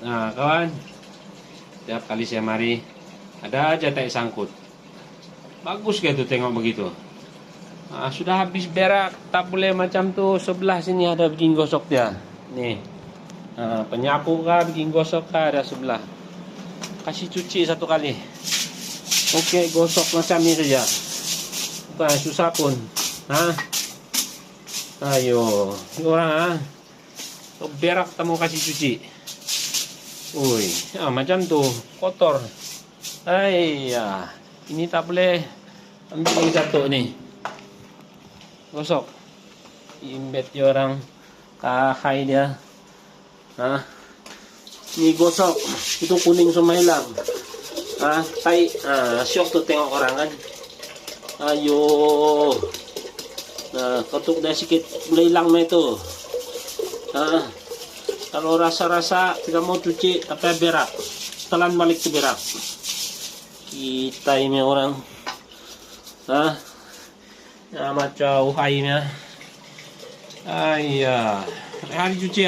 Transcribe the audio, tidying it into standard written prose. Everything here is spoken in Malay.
Nah, kawan. Setiap kali saya mari, ada aja tai sangkut. Bagus gitu tengok begitu. Nah, sudah habis berak, tak boleh macam tu. Sebelah sini ada bikin gosok dia. Nih. Nah, penyapu kah, bikin gosok kah, ada sebelah. Kasih cuci satu kali. Oke, gosok macam ini saja. Bukan susah pun. Hah? Ayo, orang berak kamu kasih cuci. Woi, macam tu kotor. Ya, ini tak boleh. Ambil lagi satu ni. Gosok. Imbet dia orang. Kahai dia. Ini gosok. Itu kuning semua hilang. Tai. Syok tu tengok orang kan. Ayo. Nah, ketuk dah sikit. Boleh hilang na itu. Kalau rasa-rasa tidak mau cuci, tapi berak. Telan balik ke berak. Kita ini orang. Ya, macam uhaimnya. Ayah. Hari cuci